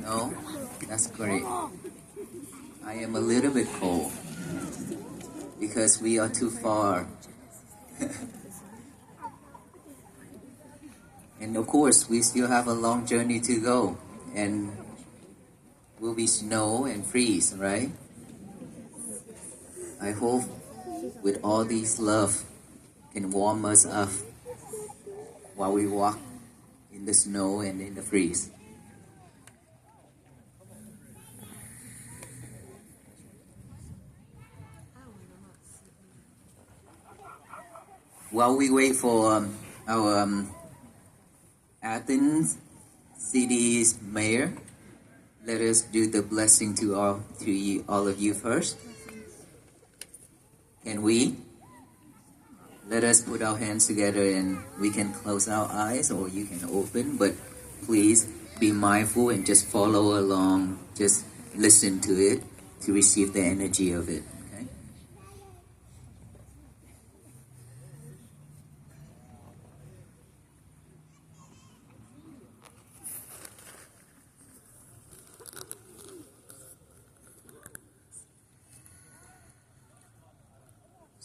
Oh, that's great. I am a little bit cold because we are too far. And of course, we still have a long journey to go, and will be snow and freeze, right? I hope with all these love can warm us up while we walk in the snow and in the freeze. While we wait for our Athens city's mayor, let us do the blessing to all of you first. Can we? Let us put our hands together and we can close our eyes or you can open, but please be mindful and just follow along. Just listen to it to receive the energy of it. Okay?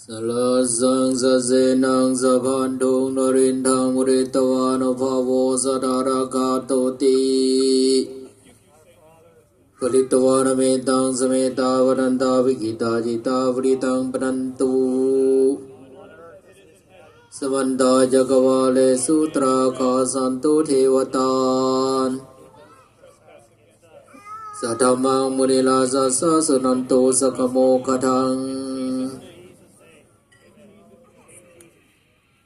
Salazang zazenang zabandung narindang muritawana bhavo sadaragato Kalitawana metang sameta varanta vikita jita vritang pranantu Samanta jagavale sutra khasantu thevatan Satamang munilasa sasananto sakamo katang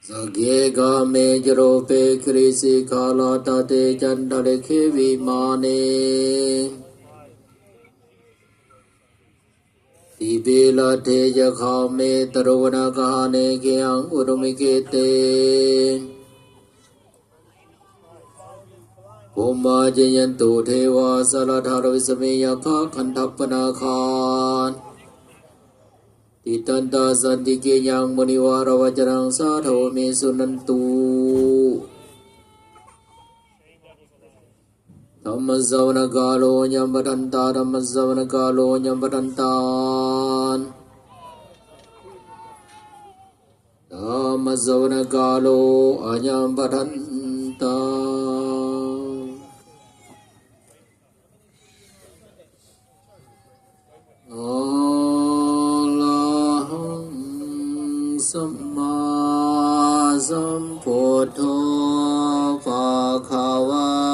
Sage game jarope krisi kala tate chandale kevi mane Tibila teja khame tarovana kahane kyang urumikete Poma jayantu theva saladhara visameya ka kantapana khan Titanta sandike yang muniwara vajarang sadho me sunantu Dhammazavana galo nyambatanta Dhammazavana galo nyambatantan Dhammazavana galo anyambatantan Samma Sambuddho Bhagavan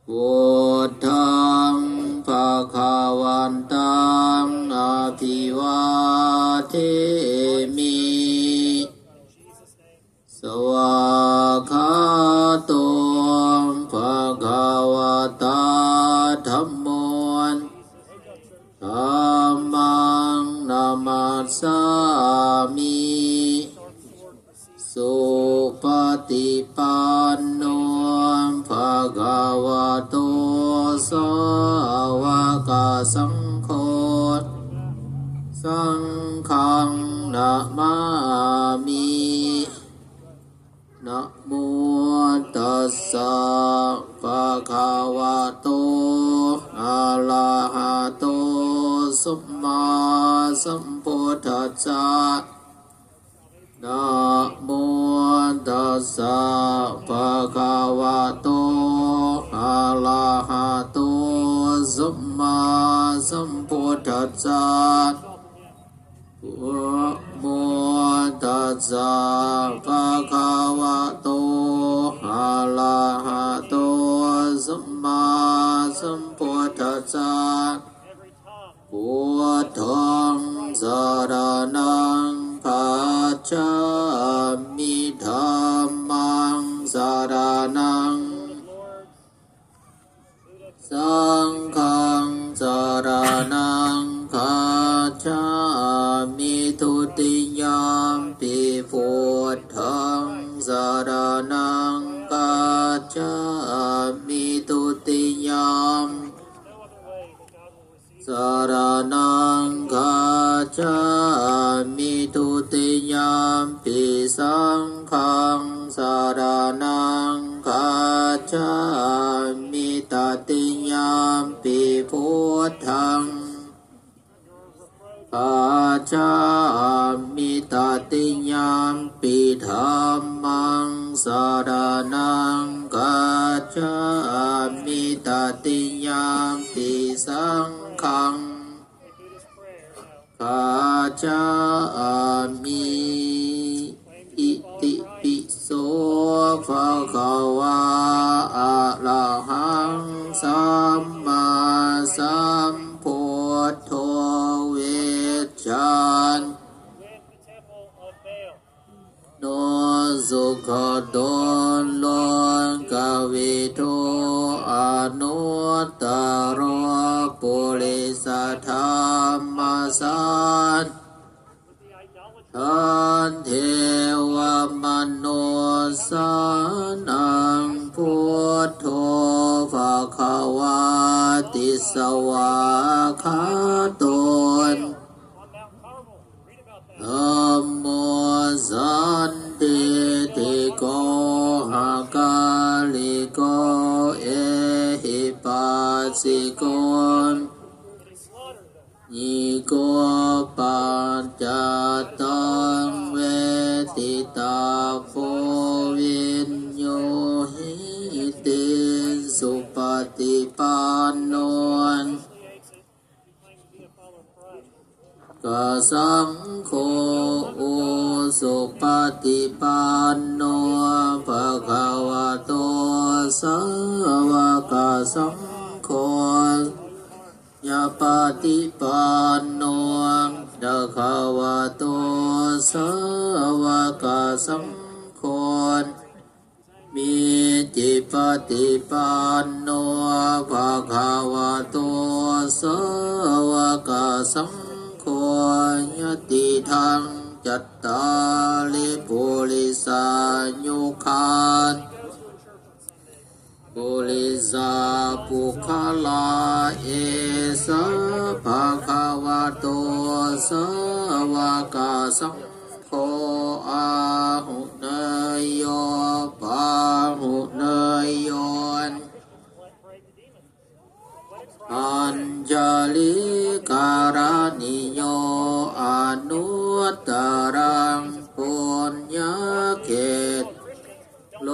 Buddhang Bhagavantam Abhivatemi Sawakhatom Bhagavata Dhammon Dhammang Namassami Supatipanno Bhagavato Sawaka Sangho Sanghang Namami Namo tassa bhagavato arahato samma sambuddhassa Namo tassa bhagavato arahato samma sambuddhassa Namo tassa bhagavato arahato samma sambuddhassa Buddhang saranang gacchami dhammang saranang sanghang saranang gacchami tutiyampi buddhang saranang gacchami tutiyam saranang gacchami tutiyampi sanghang saranang gacchami จามิตติยามปิพุทธังปัจจามิตติยามปิธัมมังสรณังกัจจามิตติยามปิสังฆังปัจจามิอิติปิโสภะคะวะอะระหังสัมมาสัมพุทโธเวชชานโนสุขโดนโลกวิโทอนุตตรปุริสธรรมสัตทันเทวมนุสานังพุทโธภะคะวะติสวาคาโตธัมโมสันติติโกหากาลิโกเอหิปัสสิโกนิโกปัจจตังเวทิตาโพวินโยหิติสุปฏิปันโนกสังโฆอุสุปฏิปันโนภะคะวะโตสาวกสังโฆยะปฏิปันโนภะคะวะโตสาวกสังโฆมิจิปฏิปันโนภะคะวะโตสาวกสังโฆยติทังจัตตาลิปุริสายุคาปุริสาปุคลาเอสะภะคะวะโตสาวกสังโฆอาหุเนยโยปาหุเนยโยอัญจลิการณิโยอนุตตรังปุญญเขตโล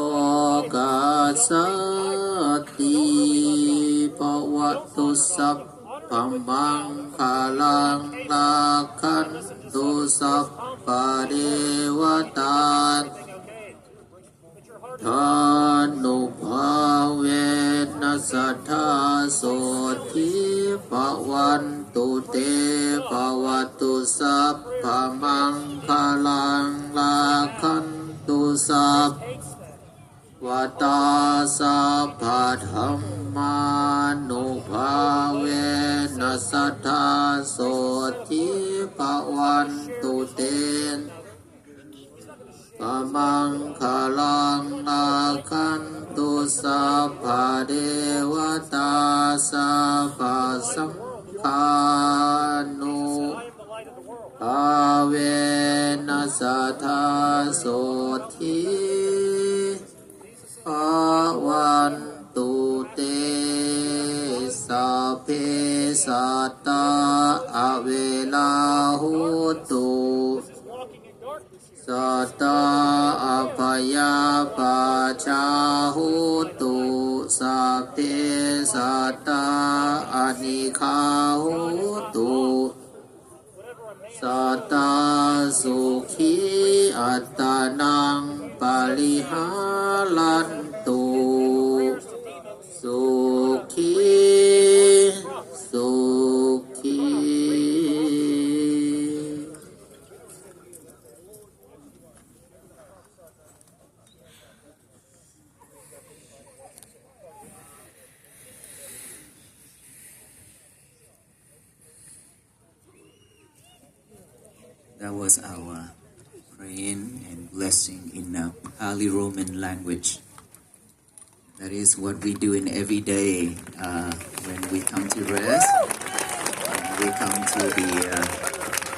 กัสสติภวัตุสัพพมังคลังลาคันตุสัพพเทวตาทานุภาเวนัสสัทธาโสทิภวันตุเตภวัตุสัพพมังคลังลาคันตุสัพวตาสัพพธัมมานุภาเวนัสสัทธาโสทิภวันตุเตปมังคลังนาคันตุสัพพะเทวตาสัพพะสังฆานุภาเวนัสสัทธาโสทิภวันตุเตสัพเพสัตตาอเวลาหุตุสัตตาอัปยาปัจจาหุตุสัพเพสัตตาอนิฆาหุตุสัตตาสุขีอัตตานังปาริหารันตุสุขีสุขี That was our praying and blessing in Pali Roman language. That is what we do in every day when we come to rest. When we come to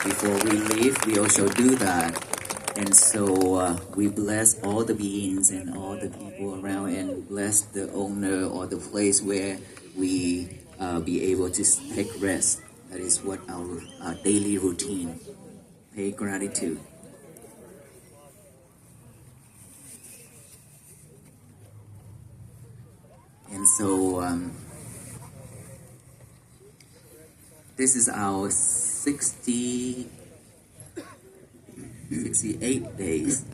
before we leave, we also do that. And so we bless all the beings and all the people around, and bless the owner or the place where we be able to take rest. That is what our daily routine. Pay gratitude. And so this is our 68 days.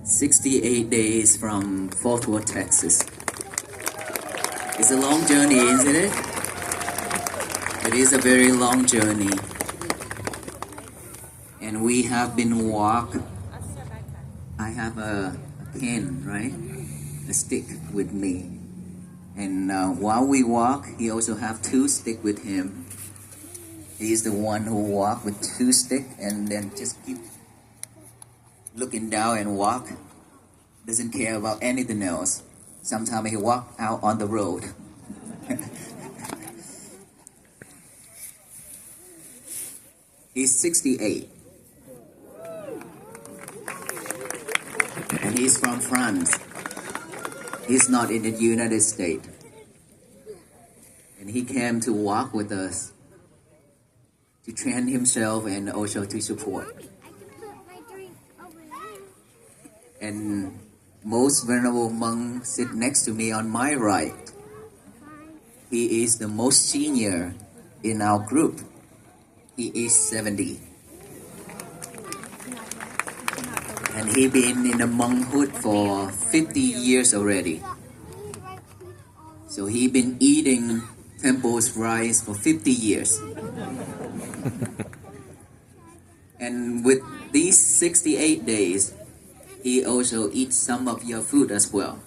68 days from Fort Worth, Texas. It's a long journey, isn't it? It is a very long journey. And we have been walking. I have a pen, right? A stick with me. And while we walk, he also have 2 sticks with him. He's the one who walk with 2 sticks and then just keep looking down and walk. Doesn't care about anything else. Sometimes he walk out on the road. He's 68. And he's from France. He's not in the United States. And he came to walk with us, to train himself and also to support. And most venerable monk sit next to me on my right. He is the most senior in our group. He is 70. And he been in the monkhood for 50 years already. So he been eating temple's rice for 50 years. And with these 68 days, he also eats some of your food as well.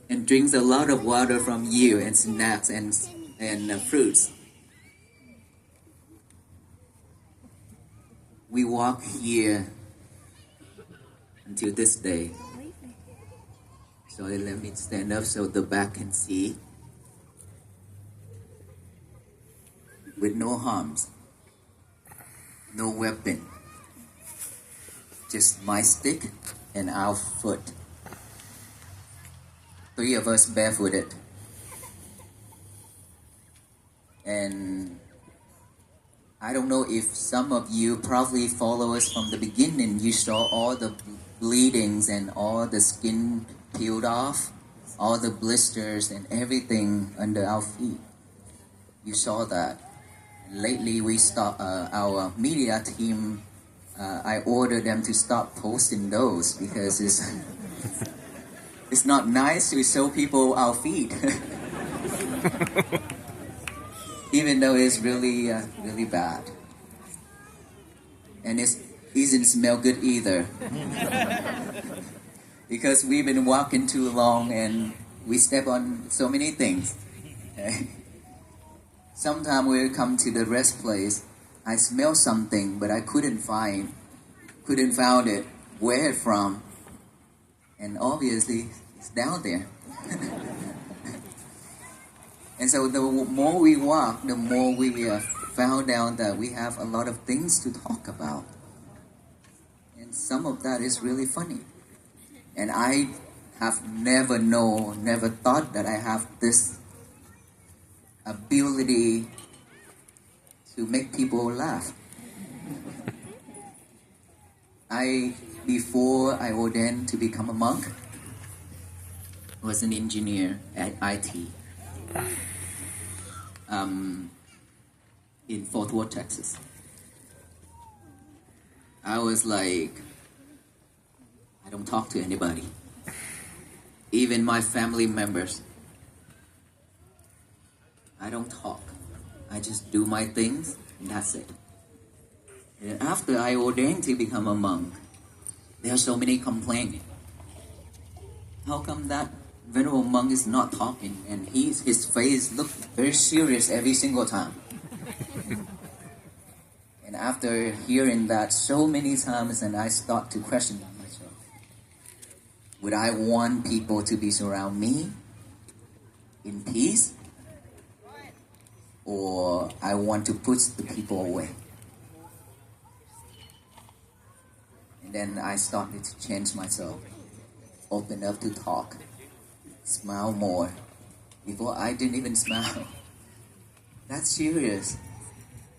And drinks a lot of water from you and snacks and fruits. We walk here until this day. So let me stand up so the back can see. With no harms, no weapon, just my stick and our foot. 3 of us barefooted. And I don't know if some of you probably follow us from the beginning. You saw all the bleedings and all the skin peeled off, all the blisters and everything under our feet. You saw that. Lately, we stopped our media team. I ordered them to stop posting those because it's not nice to show people our feet, even though it's really really bad, and it doesn't smell good either. Because we've been walking too long and we step on so many things. Sometimes we come to the rest place, I smell something, but I couldn't find it, where it's from, and obviously it's down there. And so the more we walk, the more we found out that we have a lot of things to talk about, and some of that is really funny. And I have never thought that I have this ability to make people laugh. Before I ordained to become a monk, was an engineer at IT in Fort Worth, Texas. I was like, I don't talk to anybody, even my family members. I don't talk. I just do my things, and that's it. And after I ordained to become a monk, there are so many complaining. How come that venerable monk is not talking, and his face looks very serious every single time? And after hearing that so many times, and I start to question myself. Would I want people to be surround me in peace? Or I want to push the people away? then I started to change myself, open up to talk, smile more. Before I didn't even smile. That's serious.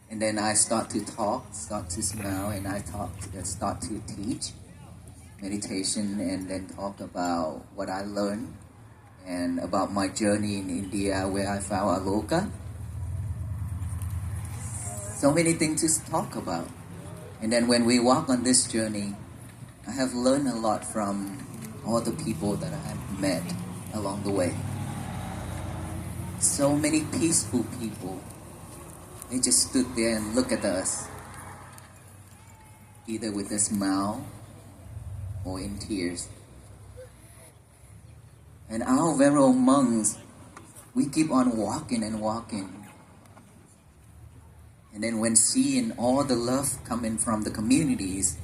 And then I start to talk, start to smile, and start to teach meditation, and then talk about what I learned and about my journey in India where I found Aloka. So many things to talk about. And then when we walk on this journey, I have learned a lot from all the people that I have met along the way. So many peaceful people. They just stood there and looked at us, either with a smile or in tears. And our very own monks, we keep on walking and walking. And then when seeing all the love coming from the communities,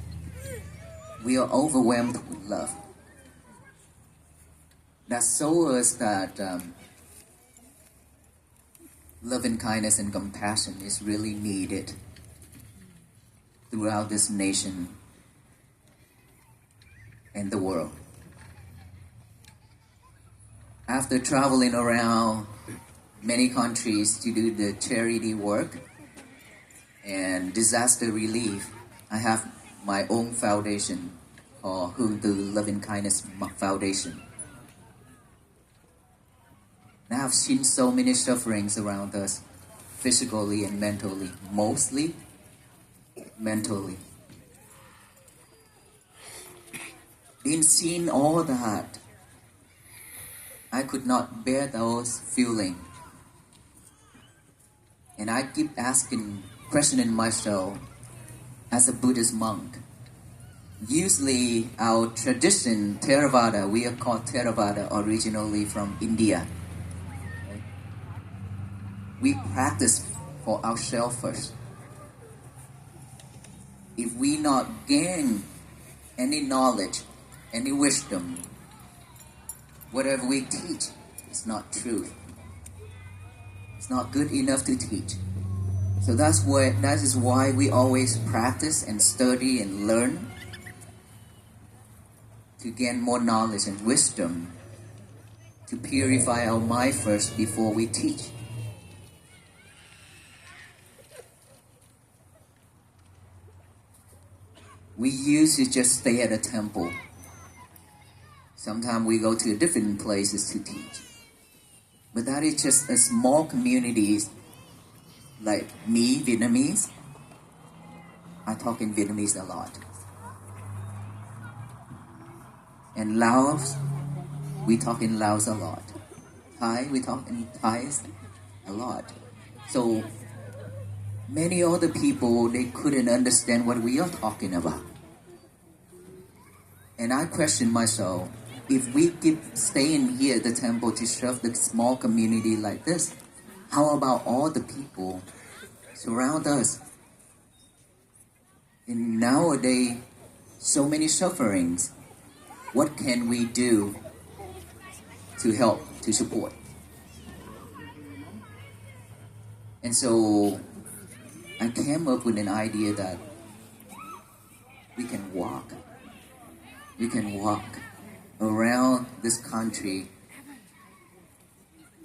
we are overwhelmed with love. That shows us that love and kindness and compassion is really needed throughout this nation and the world. After traveling around many countries to do the charity work and disaster relief, I have my own foundation called Hundu Love and Kindness Foundation. I have seen so many sufferings around us, physically and mentally, mostly mentally. In seeing all that, I could not bear those feelings. And I keep questioning myself as a Buddhist monk. Usually our tradition, Theravada, we are called Theravada originally from India. We practice for ourselves first. If we not gain any knowledge, any wisdom, whatever we teach is not truth. It's not good enough to teach. So that is why we always practice and study and learn to gain more knowledge and wisdom, to purify our mind first before we teach. We used to just stay at a temple. Sometimes we go to different places to teach. But that is just a small communities like me, Vietnamese. I talk in Vietnamese a lot. And Laos, we talk in Laos a lot. Thai, we talk in Thais a lot. So many other people, they couldn't understand what we are talking about. And I question myself, if we keep staying here at the temple to serve the small community like this, how about all the people surround us? And nowadays, so many sufferings. What can we do to help, to support? And so I came up with an idea that we can walk around this country,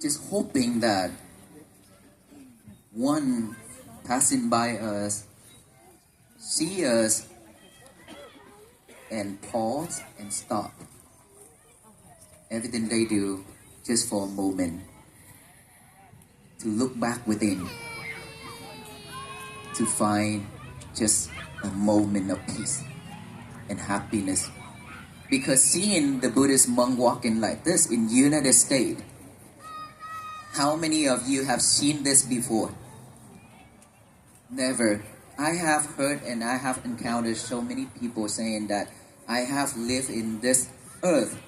just hoping that one passing by us see us and pause and stop everything they do just for a moment, to look back within, to find just a moment of peace and happiness. Because seeing the Buddhist monk walking like this in United States, how many of you have seen this before? Never. I have heard and I have encountered so many people saying that I have lived in this earth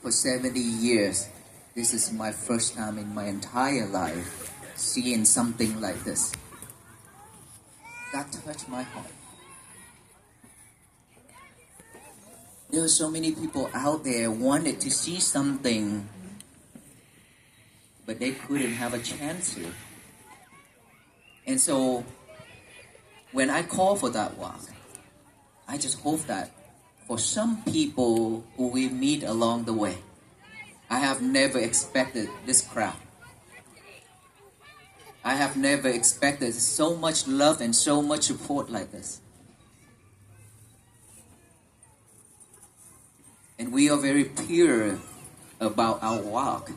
for 70 years. This is my first time in my entire life seeing something like this. That touched my heart. There are so many people out there wanted to see something, but they couldn't have a chance to. And so when I call for that walk, I just hope that for some people who we meet along the way, I have never expected this crowd. I have never expected so much love and so much support like this. And we are very pure about our walk.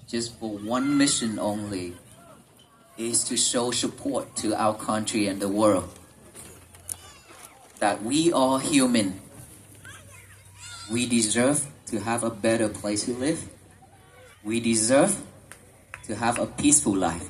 Just for one mission only, is to show support to our country and the world. That we are human. We deserve to have a better place to live. We deserve to have a peaceful life.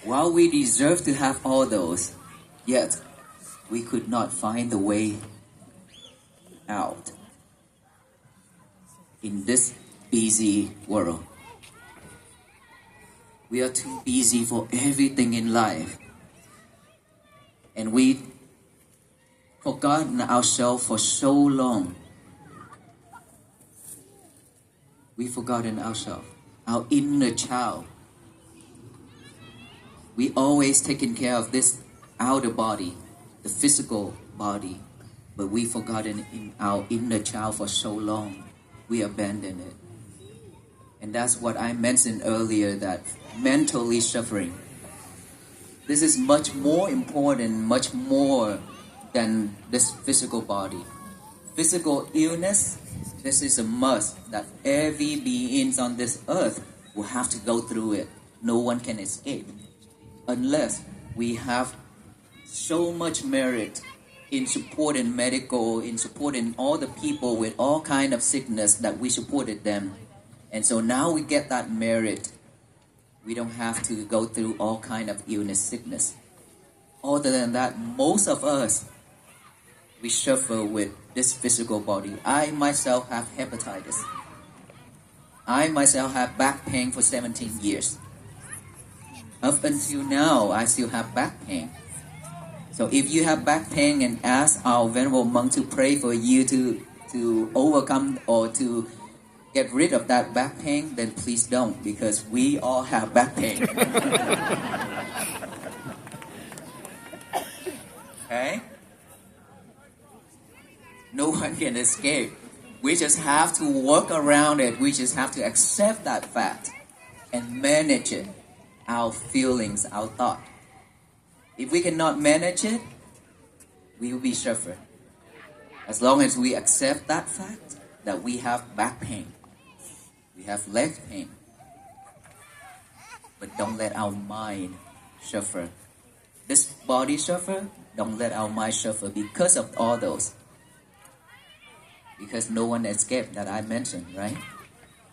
While we deserve to have all those, yet we could not find the way out in this busy world. We are too busy for everything in life. And we forgotten ourselves for so long. We forgotten ourselves, our inner child. We always taken care of this outer body, the physical body, but we forgotten in our inner child for so long. We abandoned it. And that's what I mentioned earlier, that mentally suffering. This is much more important, much more than this physical body. Physical illness, this is a must that every being on this earth will have to go through it. No one can escape. Unless we have so much merit in supporting medical, in supporting all the people with all kind of sickness that we supported them. And so now we get that merit. We don't have to go through all kind of illness, sickness. Other than that, most of us, we suffer with this physical body. I myself have hepatitis. I myself have back pain for 17 years. Up until now, I still have back pain. So if you have back pain and ask our venerable monk to pray for you to overcome or to get rid of that back pain, then please don't, because we all have back pain. Okay? No one can escape. We just have to work around it. We just have to accept that fact and manage it. Our feelings, our thought. If we cannot manage it, we will be suffering. As long as we accept that fact that we have back pain, we have leg pain, but don't let our mind suffer. This body suffer, don't let our mind suffer because of all those. Because no one escaped that I mentioned, right?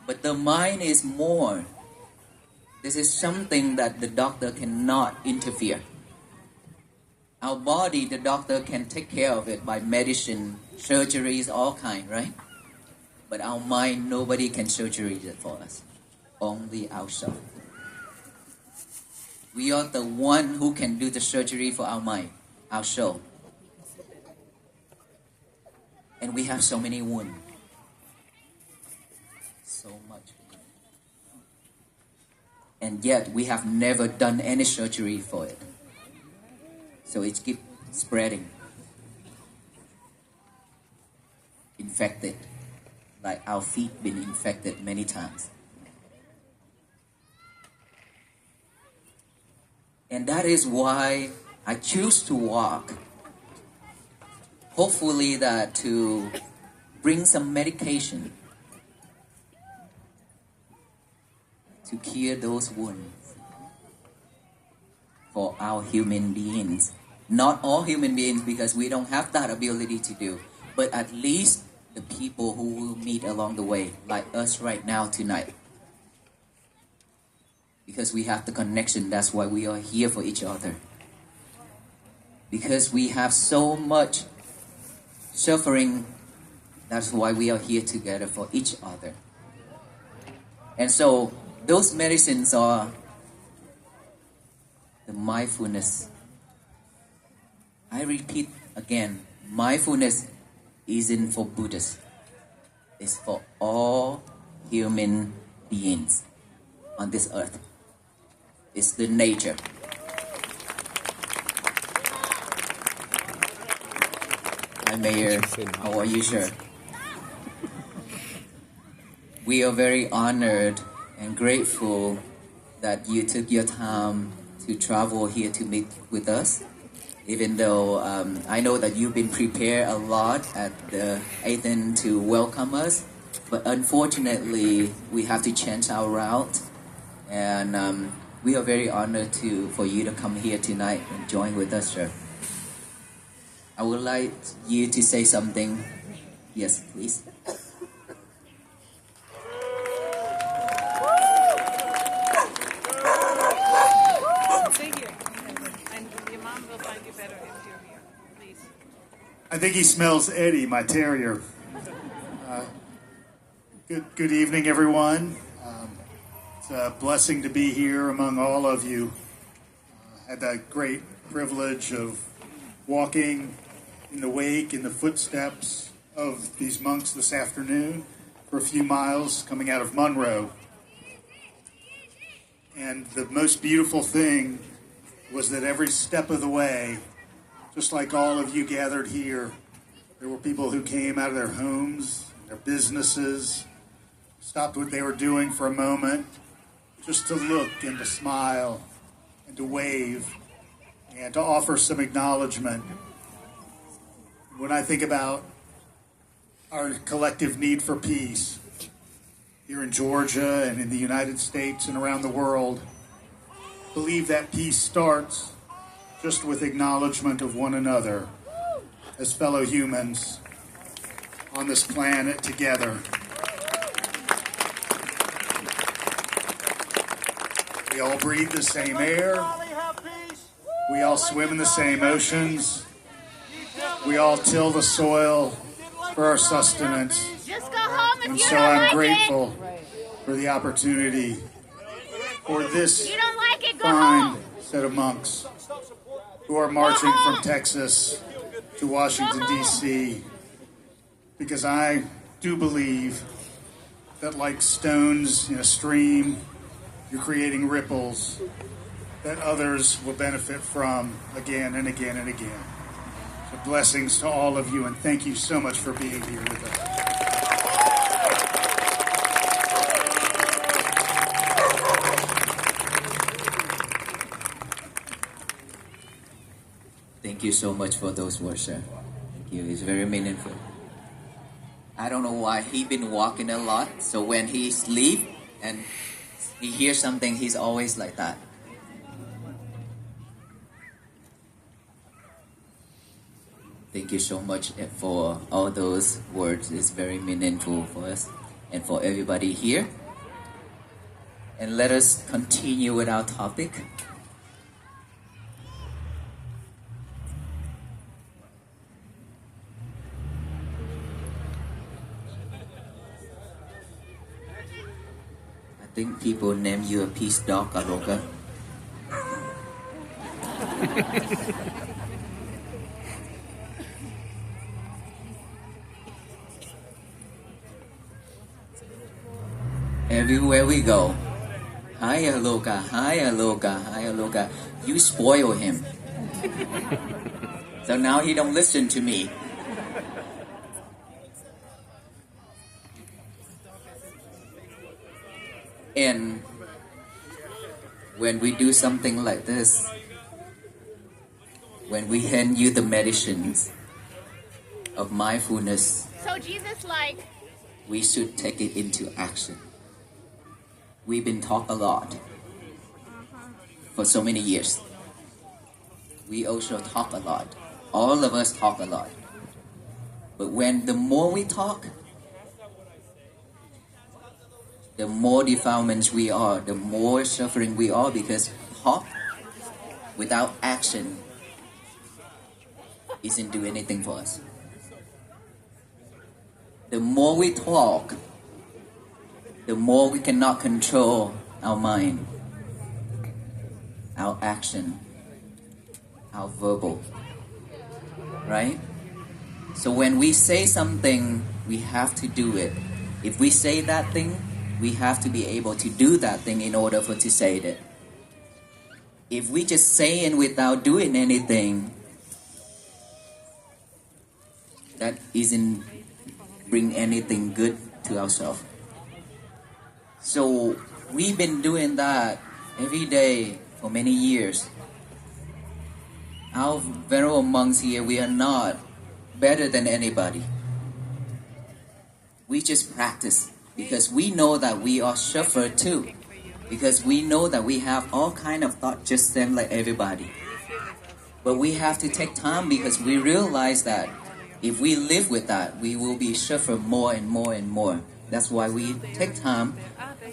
But the mind is more. This is something that the doctor cannot interfere. Our body, the doctor can take care of it by medicine, surgeries, all kind, right? But our mind, nobody can surgery it for us. Only ourselves. We are the one who can do the surgery for our mind, our soul. And we have so many wounds. So much. And yet we have never done any surgery for it. So it keeps spreading. Infected. Like our feet been infected many times. And that is why I choose to walk. Hopefully that to bring some medication to cure those wounds for our human beings. Not all human beings, because we don't have that ability to do, but at least the people who will meet along the way, like us right now tonight. Because we have the connection, that's why we are here for each other. Because we have so much suffering, that's why we are here together for each other. And so those medicines are the mindfulness. I repeat again, mindfulness isn't for Buddhists. It's for all human beings on this earth. It's the nature. Hi Mayor, how are you, sir? We are very honored and grateful that you took your time to travel here to meet with us. Even though I know that you've been prepared a lot at the Athens to welcome us, but unfortunately we have to change our route, and we are very honored for you to come here tonight and join with us, sir. I would like you to say something. Yes, please. I think he smells Eddie, my terrier. Good evening, everyone. It's a blessing to be here among all of you. Had that great privilege of walking in the footsteps of these monks this afternoon for a few miles coming out of Monroe. And the most beautiful thing was that every step of the way, just like all of you gathered here, there were people who came out of their homes, their businesses, stopped what they were doing for a moment, just to look and to smile and to wave and to offer some acknowledgement. When I think about our collective need for peace here in Georgia and in the United States and around the world, I believe that peace starts just with acknowledgement of one another as fellow humans on this planet together. We all breathe the same air. We all swim in the same oceans. We all till the soil for our sustenance. Just go home if And you so don't I'm like grateful for the opportunity for this it. You don't like it, go fine home. set of monks who are marching from Texas to Washington, D.C. Because I do believe that like stones in a stream, you're creating ripples that others will benefit from again and again and again. So blessings to all of you, and thank you so much for being here with us. Thank you so much for those words, sir. Thank you. It's very meaningful. I don't know why he's been walking a lot, so when he sleeps and he hears something, he's always like that. Thank you so much for all those words. It's very meaningful for us and for everybody here. And let us continue with our topic. I think people name you a peace dog, Aroka. Everywhere we go, hi Aloka, hi Aloka, hi Aloka. You spoil him. So now he don't listen to me. And when we do something like this, when we hand you the medicines of mindfulness, So Jesus we should take it into action. We've been taught a lot for so many years. We also talk a lot. All of us talk a lot. But when the more we talk, the more defilements we are, the more suffering we are, because talk without action isn't do anything for us. The more we talk, the more we cannot control our mind, our action, our verbal, right? So when we say something, we have to do it. If we say that thing, we have to be able to do that thing in order for to say it. If we just say it without doing anything, that isn't bring anything good to ourselves. So we've been doing that every day for many years. Our venerable monks here, we are not better than anybody. We just practice because we know that we are suffer too. Because we know that we have all kind of thought just same like everybody. But we have to take time because we realize that if we live with that, we will be suffer more and more and more. That's why we take time,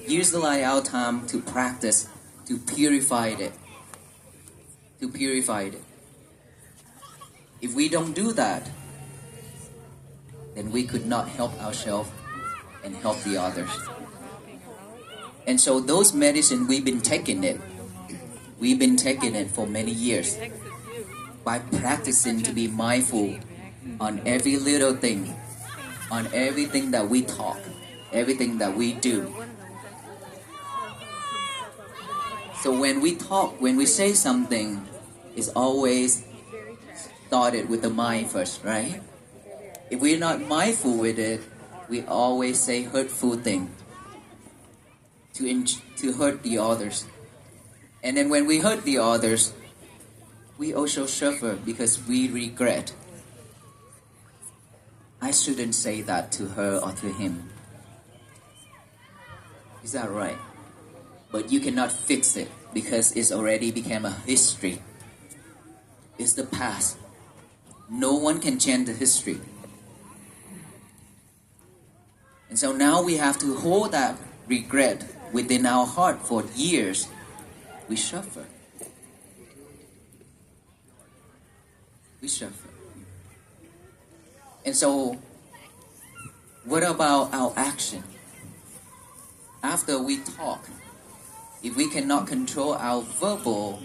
utilize our time to practice, to purify it. To purify it. If we don't do that, then we could not help ourselves and help the others. And so those medicine we've been taking it for many years by practicing to be mindful on every little thing, on everything that we talk, everything that we do. So when we talk, when we say something, it's always started with the mind first, right? If we're not mindful with it, we always say hurtful things to hurt the others. And then when we hurt the others, we also suffer because we regret. I shouldn't say that to her or to him. Is that right? But you cannot fix it because it's already become a history. It's the past. No one can change the history. And so now we have to hold that regret within our heart for years. We suffer. We suffer. And so, what about our action? After we talk, if we cannot control our verbal,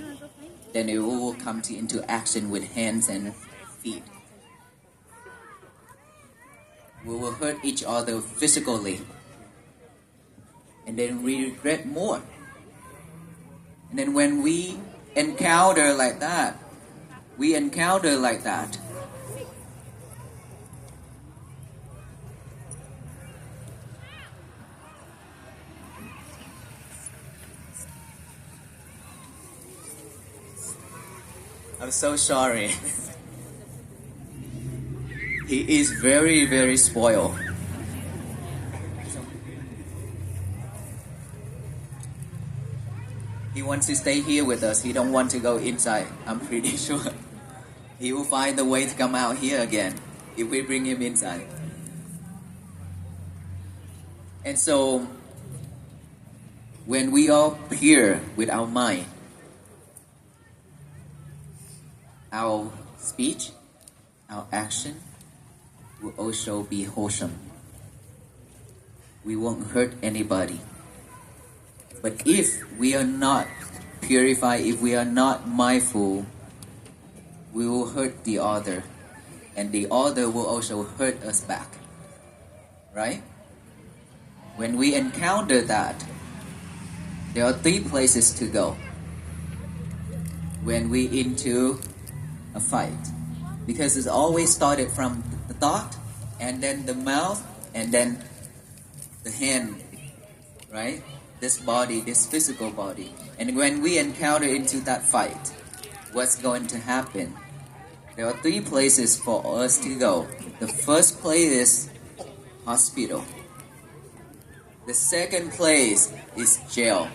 then it will come into action with hands and feet. We will hurt each other physically. And then we regret more. And then when we encounter like that, I'm so sorry. He is very, very spoiled. He wants to stay here with us. He don't want to go inside. I'm pretty sure he will find the way to come out here again if we bring him inside. And so, when we are pure with our mind, our speech, our action will also be wholesome. We won't hurt anybody. But if we are not purified, if we are not mindful, we will hurt the other. And the other will also hurt us back. Right? When we encounter that, there are 3 places to go. When we into a fight. Because it's always started from the thought, and then the mouth, and then the hand. Right? This body, this physical body. And when we encounter into that fight, what's going to happen? There are 3 places for us to go. The first place is hospital. The second place is jail.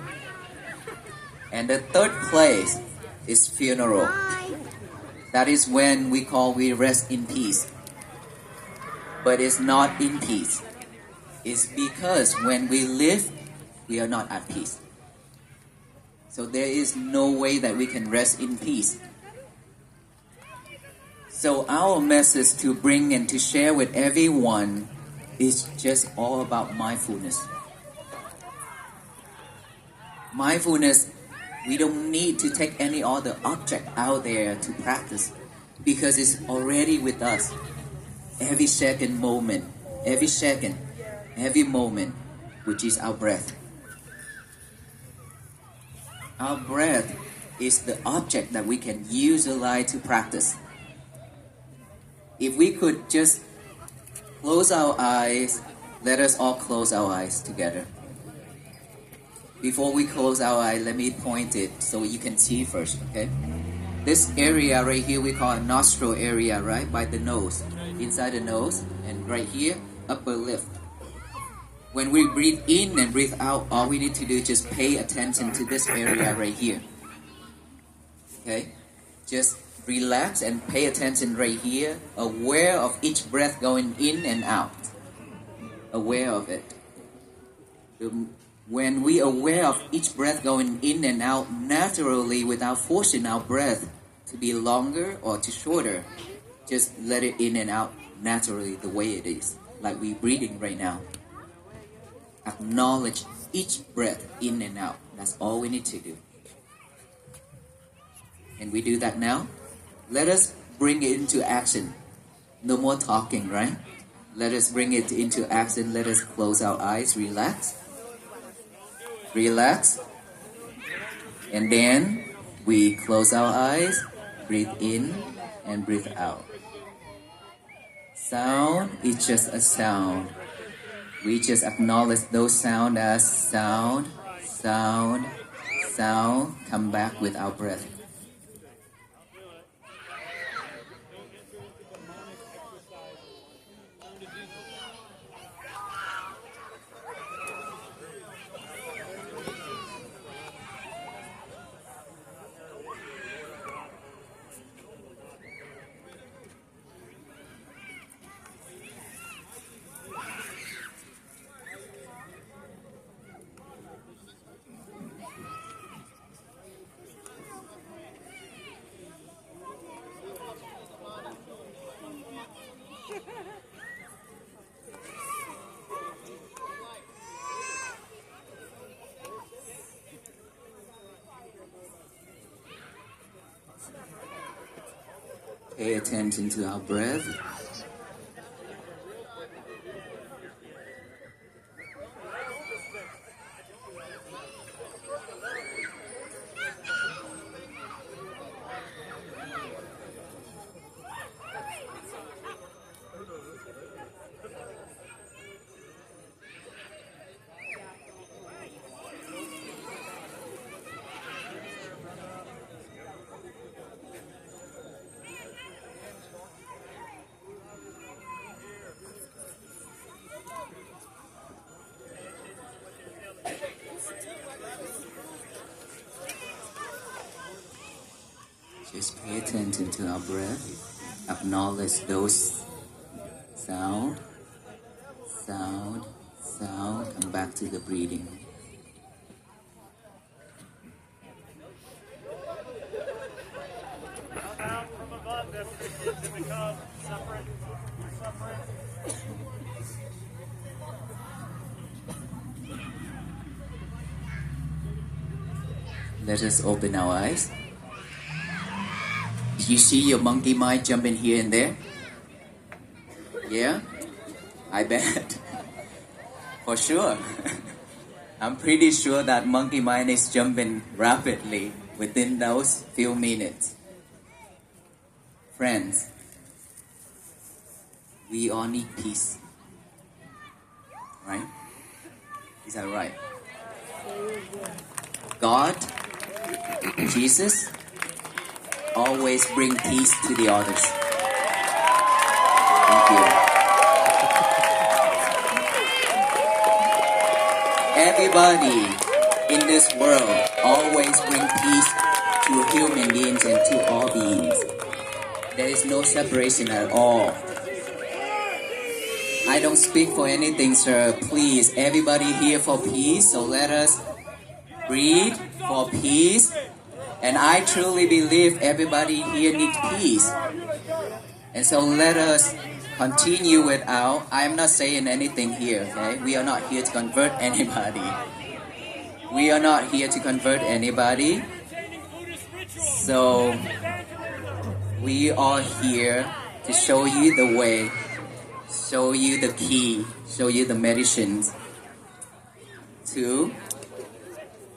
And the third place is funeral. That is when we rest in peace. But it's not in peace. It's because when we live, we are not at peace. So there is no way that we can rest in peace. So our message to bring and to share with everyone is just all about mindfulness. Mindfulness, we don't need to take any other object out there to practice because it's already with us. every second moment, every second, every moment, which is our breath. Our breath is the object that we can utilize to practice. If we could just close our eyes, let us all close our eyes together. Before we close our eyes, let me point it so you can see first, okay? This area right here we call a nostril area, right? By the nose, inside the nose, and right here, upper lip. When we breathe in and breathe out, all we need to do is just pay attention to this area right here. Okay? Just relax and pay attention right here, aware of each breath going in and out. Aware of it. When we are aware of each breath going in and out naturally without forcing our breath to be longer or to shorter, just let it in and out naturally the way it is, like we're breathing right now. Acknowledge each breath in and out. That's all we need to do. And we do that now. Let us bring it into action. No more talking, right? Let us bring it into action. Let us close our eyes, relax. Relax. And then we close our eyes, breathe in and breathe out. Sound is just a sound. We just acknowledge those sounds as sound, sound, sound. Come back with our breath. Pay attention to our breath. Just pay attention to our breath. Acknowledge those sound, sound, sound. Come back to the breathing. Let us open our eyes. You see your monkey mind jumping here and there? Yeah? I bet. For sure. I'm pretty sure that monkey mind is jumping rapidly within those few minutes. Friends, we all need peace. Right? Is that right? God, Jesus, always bring peace to the others. Thank you. Everybody in this world always bring peace to human beings and to all beings. There is no separation at all. I don't speak for anything, sir. Please, everybody here for peace, so let us breathe for peace. And I truly believe everybody here needs peace. And so let us continue with our... I'm not saying anything here, okay? We are not here to convert anybody. We are not here to convert anybody. So we are here to show you the way show you the key, show you the medicines to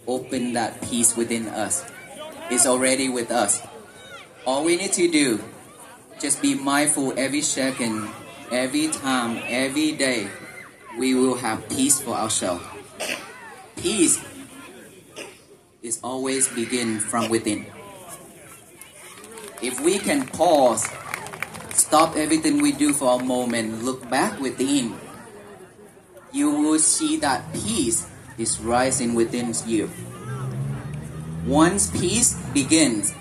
open that peace within us. It's already with us. All we need to do, just be mindful every second, every time, every day, we will have peace for ourselves. Peace is always begin from within. If we can pause, stop everything we do for a moment, look back within, you will see that peace is rising within you. Once peace begins,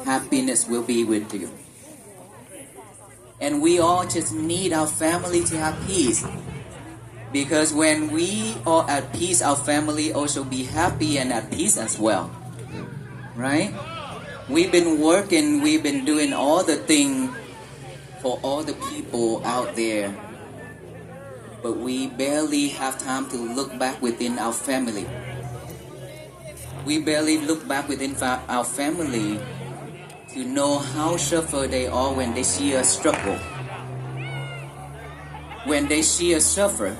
happiness will be with you. And we all just need our family to have peace. Because when we are at peace, our family also be happy and at peace as well. Right? We've been working, we've been doing all the things for all the people out there. But we barely have time to look back within our family. We barely look back within our family to know how suffer they are when they see us struggle. When they see us suffer.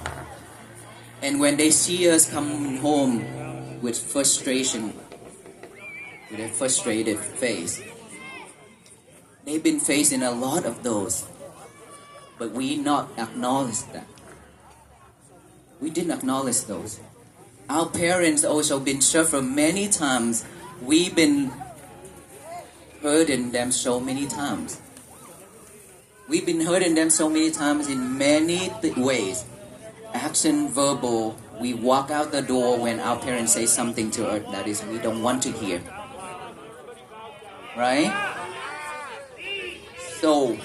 And when they see us come home with frustration, with a frustrated face. They've been facing a lot of those. But we not acknowledge that. We didn't acknowledge those. Our parents also been suffering many times. We've been hurting them so many times. We've been hurting them so many times in many ways. Action, verbal. We walk out the door when our parents say something to us that is we don't want to hear. Right? So,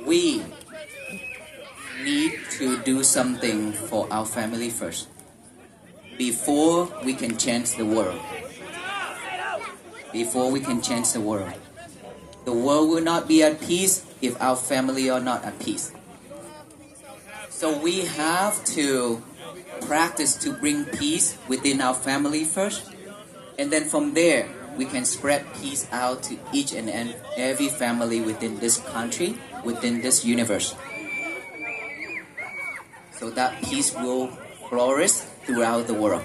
we need to do something for our family first before we can change the world. Before we can change the world. The world will not be at peace if our family are not at peace. So we have to practice to bring peace within our family first. And then from there, we can spread peace out to each and every family within this country, within this universe. So that peace will flourish throughout the world.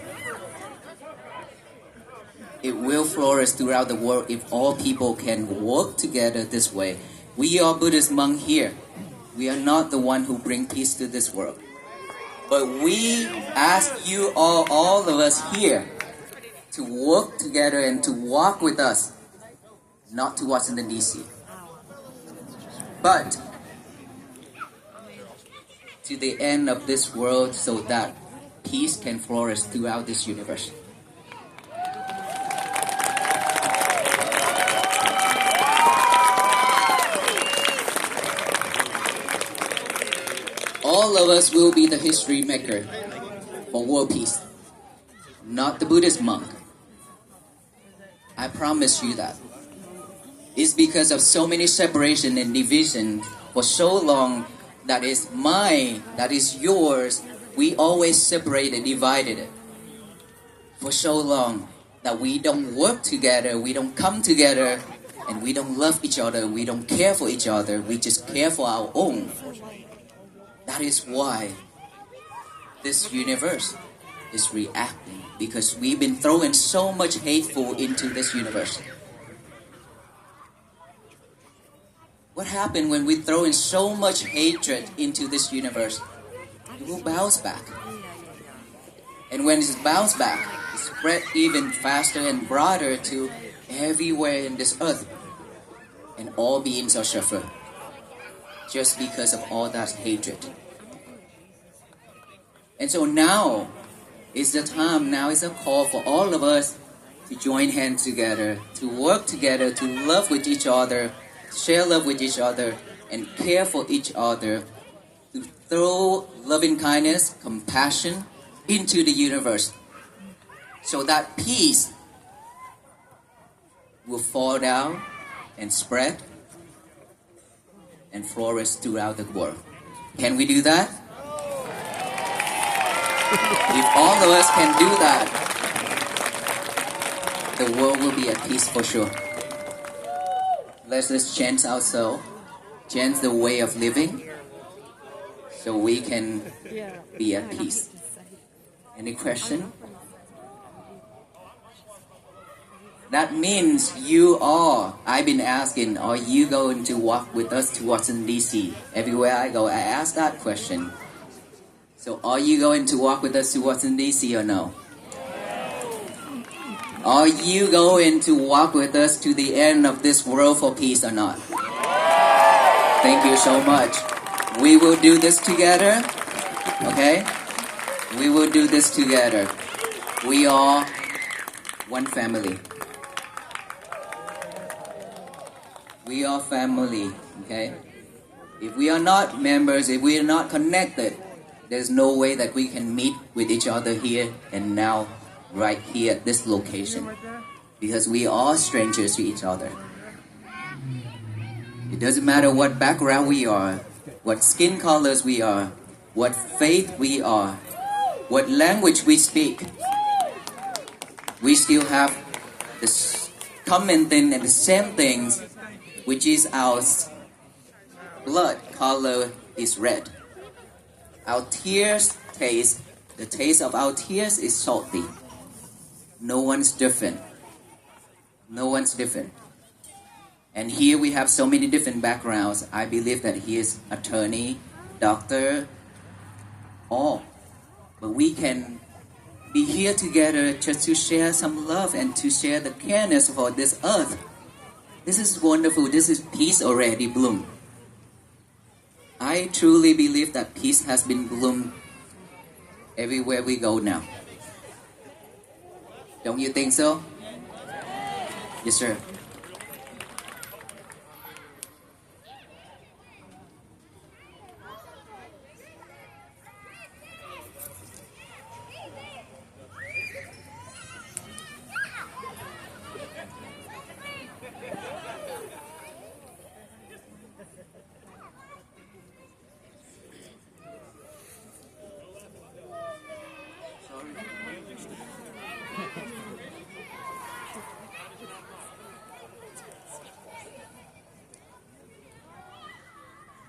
It will flourish throughout the world if all people can work together this way. We are Buddhist monks here. We are not the one who bring peace to this world. But we ask you all of us here, to work together and to walk with us, not to Washington D.C. but to the end of this world so that peace can flourish throughout this universe. All of us will be the history maker for world peace, not the Buddhist monk. I promise you that. It's because of so many separation and division for so long that is mine, that is yours. We always separated, divided it for so long that we don't work together, we don't come together, and we don't love each other, we don't care for each other, we just care for our own. That is why this universe is reacting, because we've been throwing so much hateful into this universe. What happened when we throw in so much hatred into this universe? It will bounce back. And when it bounces back, it spread even faster and broader to everywhere in this earth. And all beings are suffering just because of all that hatred. And so now is the time, now is a call for all of us to join hands together, to work together, to love with each other, share love with each other, and care for each other, to throw loving kindness, compassion into the universe, so that peace will fall down and spread and flourish throughout the world. Can we do that? If all of us can do that, the world will be at peace for sure. Let's just change ourselves, change the way of living, so we can be at peace. Any question? That means you are, I've been asking, are you going to walk with us to Washington D.C? Everywhere I go, I ask that question. So are you going to walk with us to Washington D.C. or no? Are you going to walk with us to the end of this world for peace or not? Thank you so much. We will do this together, okay? We will do this together. We are one family. We are family, okay? If we are not members, if we are not connected, there's no way that we can meet with each other here and now, right here at this location. Because we are strangers to each other. It doesn't matter what background we are, what skin colors we are, what faith we are, what language we speak. We still have this common thing and the same things, which is our blood color is red. Our tears taste, the taste of our tears is salty. No one's different. No one's different. And here we have so many different backgrounds. I believe that he is attorney, doctor, all. But we can be here together just to share some love and to share the careness for this earth. This is wonderful. This is peace already bloomed. I truly believe that peace has been bloomed everywhere we go now. Don't you think so? Yes, sir.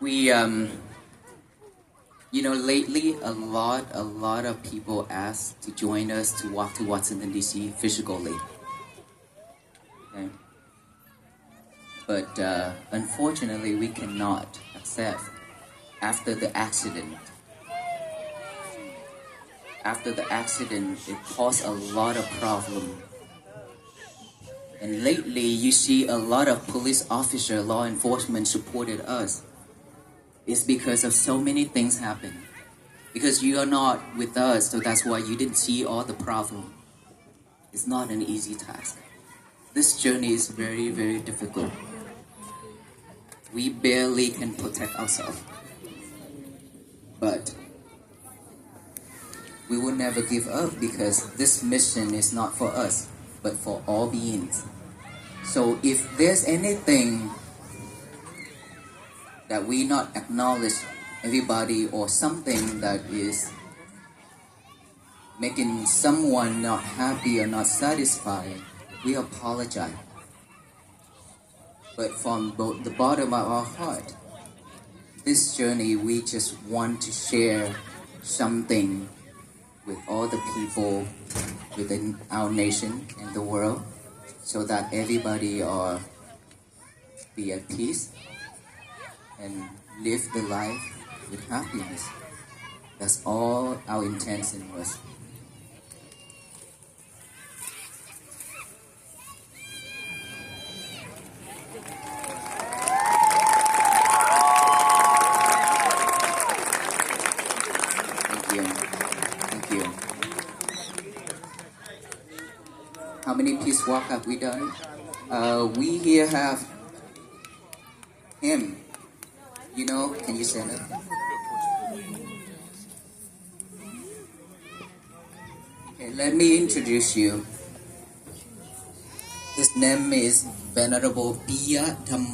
We, lately a lot of people ask to join us to walk to Washington D.C. physically. Okay? But unfortunately, we cannot accept after the accident. After the accident, it caused a lot of problem. And lately, you see a lot of police officer, law enforcement supported us. It's because of so many things happen. Because you are not with us, so that's why you didn't see all the problem. It's not an easy task. This journey is very, very difficult. We barely can protect ourselves. But we will never give up because this mission is not for us, but for all beings. So if there's anything that we not acknowledge everybody or something that is making someone not happy or not satisfied, we apologize. But from the bottom of our heart, this journey, we just want to share something with all the people within our nation and the world so that everybody are be at peace and live the life with happiness. That's all our intention was. Thank you. Thank you. How many peace walk have we done? We here have him. Can you stand up? Okay, let me introduce you. His name is Venerable Piya Dhammo.